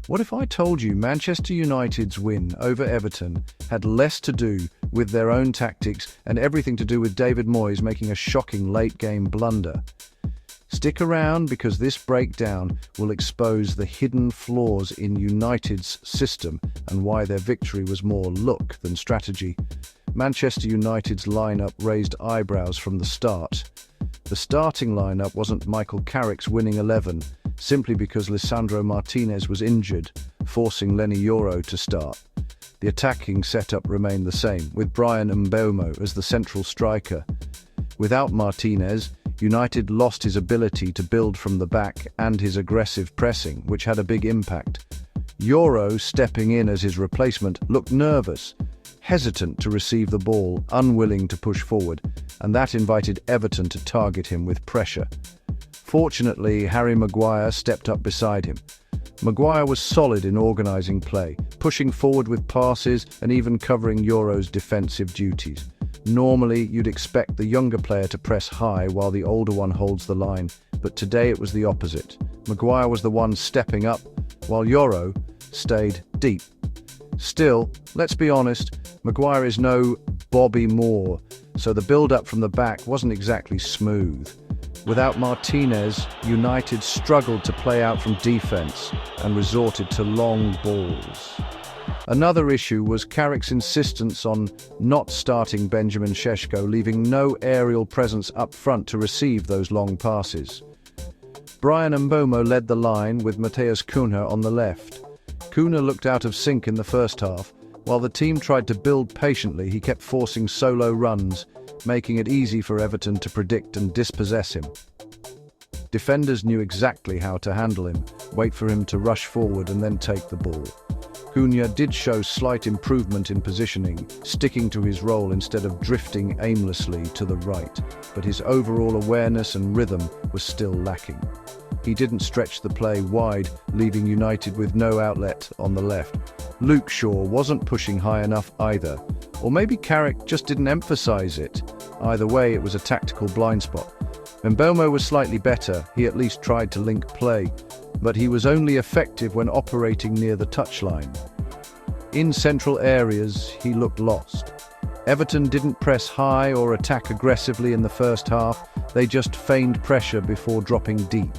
What if I told you Manchester United's win over Everton had less to do with their own tactics and everything to do with David Moyes making a shocking late-game blunder? Stick around because this breakdown will expose the hidden flaws in United's system and why their victory was more luck than strategy. Manchester United's lineup raised eyebrows from the start. The starting lineup wasn't Michael Carrick's winning 11, simply because Lisandro Martínez was injured, forcing Leny Yoro to start. The attacking setup remained the same, with Bryan Mbeumo as the central striker. Without Martínez, United lost his ability to build from the back and his aggressive pressing, which had a big impact. Yoro, stepping in as his replacement, looked nervous, hesitant to receive the ball, unwilling to push forward, and that invited Everton to target him with pressure. Fortunately, Harry Maguire stepped up beside him. Maguire was solid in organising play, pushing forward with passes and even covering Yoro's defensive duties. Normally, you'd expect the younger player to press high while the older one holds the line, but today it was the opposite. Maguire was the one stepping up, while Yoro stayed deep. Still, let's be honest, Maguire is no Bobby Moore, so the build-up from the back wasn't exactly smooth. Without Martínez, United struggled to play out from defence and resorted to long balls. Another issue was Carrick's insistence on not starting Benjamin Sesko, leaving no aerial presence up front to receive those long passes. Bryan Mbeumo led the line with Matheus Cunha on the left. Cunha looked out of sync in the first half. While the team tried to build patiently, he kept forcing solo runs, making it easy for Everton to predict and dispossess him. Defenders knew exactly how to handle him, wait for him to rush forward and then take the ball. Cunha did show slight improvement in positioning, sticking to his role instead of drifting aimlessly to the right, but his overall awareness and rhythm was still lacking. He didn't stretch the play wide, leaving United with no outlet on the left. Luke Shaw wasn't pushing high enough either, or maybe Carrick just didn't emphasise it. Either way, it was a tactical blind spot. Mbeumo was slightly better, he at least tried to link play, but he was only effective when operating near the touchline. In central areas, he looked lost. Everton didn't press high or attack aggressively in the first half, they just feigned pressure before dropping deep.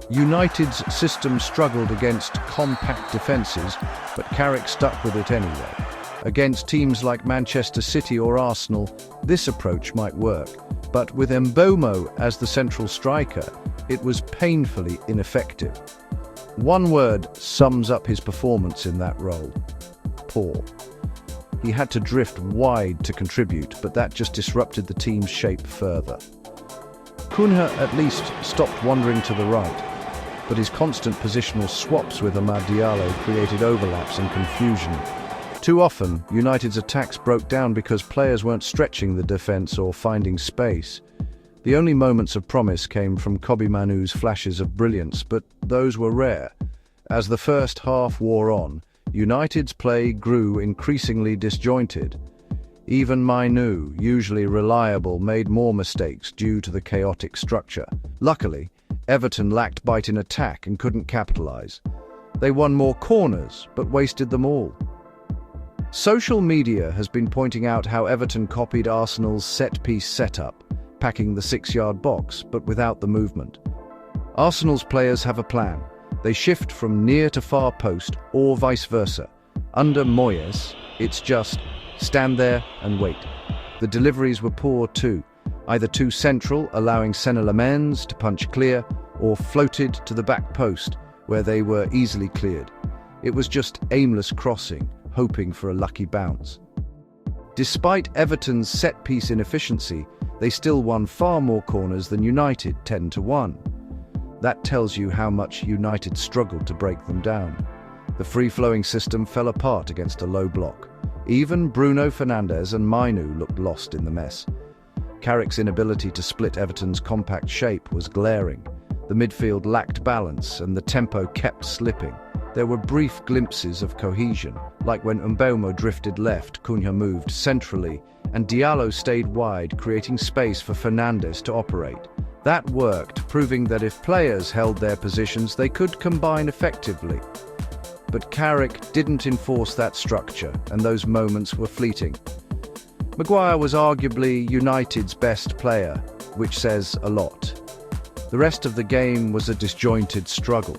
United's system struggled against compact defences, but Carrick stuck with it anyway. Against teams like Manchester City or Arsenal, this approach might work, but with Mbeumo as the central striker, it was painfully ineffective. One word sums up his performance in that role: poor. He had to drift wide to contribute, but that just disrupted the team's shape further. Cunha at least stopped wandering to the right, but his constant positional swaps with Amad Diallo created overlaps and confusion. Too often, United's attacks broke down because players weren't stretching the defence or finding space. The only moments of promise came from Kobbie Mainoo's flashes of brilliance, but those were rare. As the first half wore on, United's play grew increasingly disjointed. Even Mainoo, usually reliable, made more mistakes due to the chaotic structure. Luckily, Everton lacked bite in attack and couldn't capitalise. They won more corners, but wasted them all. Social media has been pointing out how Everton copied Arsenal's set-piece setup, packing the 6-yard box, but without the movement. Arsenal's players have a plan. They shift from near to far post, or vice versa. Under Moyes, it's just stand there and wait. The deliveries were poor too, either too central, allowing Sesko to punch clear, or floated to the back post, where they were easily cleared. It was just aimless crossing, hoping for a lucky bounce. Despite Everton's set-piece inefficiency, they still won far more corners than United, 10-1. That tells you how much United struggled to break them down. The free-flowing system fell apart against a low block. Even Bruno Fernandes and Mainoo looked lost in the mess. Carrick's inability to split Everton's compact shape was glaring. The midfield lacked balance and the tempo kept slipping. There were brief glimpses of cohesion, like when Mbeumo drifted left, Cunha moved centrally, and Diallo stayed wide, creating space for Fernandes to operate. That worked, proving that if players held their positions, they could combine effectively. But Carrick didn't enforce that structure, and those moments were fleeting. Maguire was arguably United's best player, which says a lot. The rest of the game was a disjointed struggle.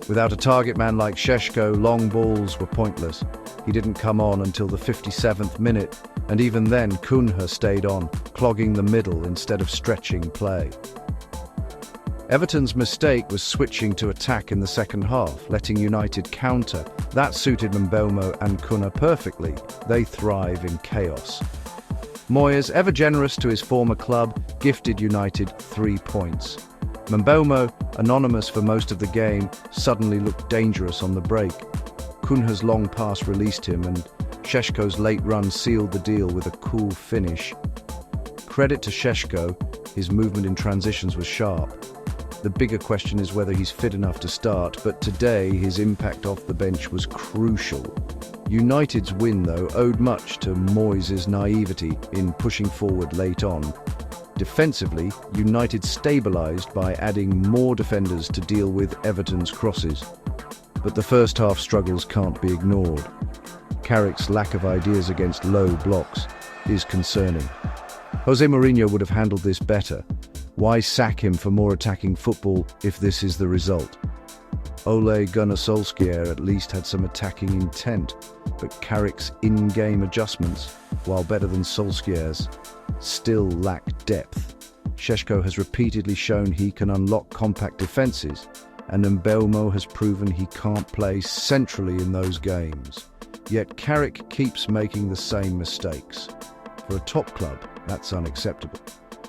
Without a target man like Sesko, long balls were pointless. He didn't come on until the 57th minute, and even then Cunha stayed on, clogging the middle instead of stretching play. Everton's mistake was switching to attack in the second half, letting United counter. That suited Mbeumo and Cunha perfectly. They thrive in chaos. Moyes, ever generous to his former club, gifted United 3 points. Mbeumo, anonymous for most of the game, suddenly looked dangerous on the break. Cunha's long pass released him, and Sesko's late run sealed the deal with a cool finish. Credit to Sesko, his movement in transitions was sharp. The bigger question is whether he's fit enough to start, but today his impact off the bench was crucial. United's win, though, owed much to Moyes' naivety in pushing forward late on. Defensively, United stabilised by adding more defenders to deal with Everton's crosses. But the first half struggles can't be ignored. Carrick's lack of ideas against low blocks is concerning. Jose Mourinho would have handled this better. Why sack him for more attacking football if this is the result? Ole Gunnar Solskjaer at least had some attacking intent, but Carrick's in-game adjustments, while better than Solskjaer's, still lack depth. Sesko has repeatedly shown he can unlock compact defences, and Mbeumo has proven he can't play centrally in those games. Yet Carrick keeps making the same mistakes. For a top club, that's unacceptable.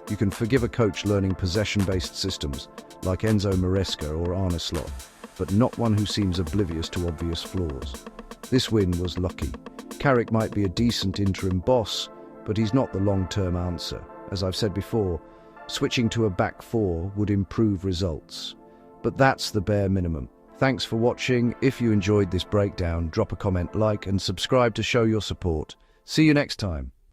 You can forgive a coach learning possession-based systems, like Enzo Maresca or Arne Slot, but not one who seems oblivious to obvious flaws. This win was lucky. Carrick might be a decent interim boss, but he's not the long-term answer. As I've said before, switching to a back four would improve results. But that's the bare minimum. Thanks for watching. If you enjoyed this breakdown, drop a comment, like, and subscribe to show your support. See you next time.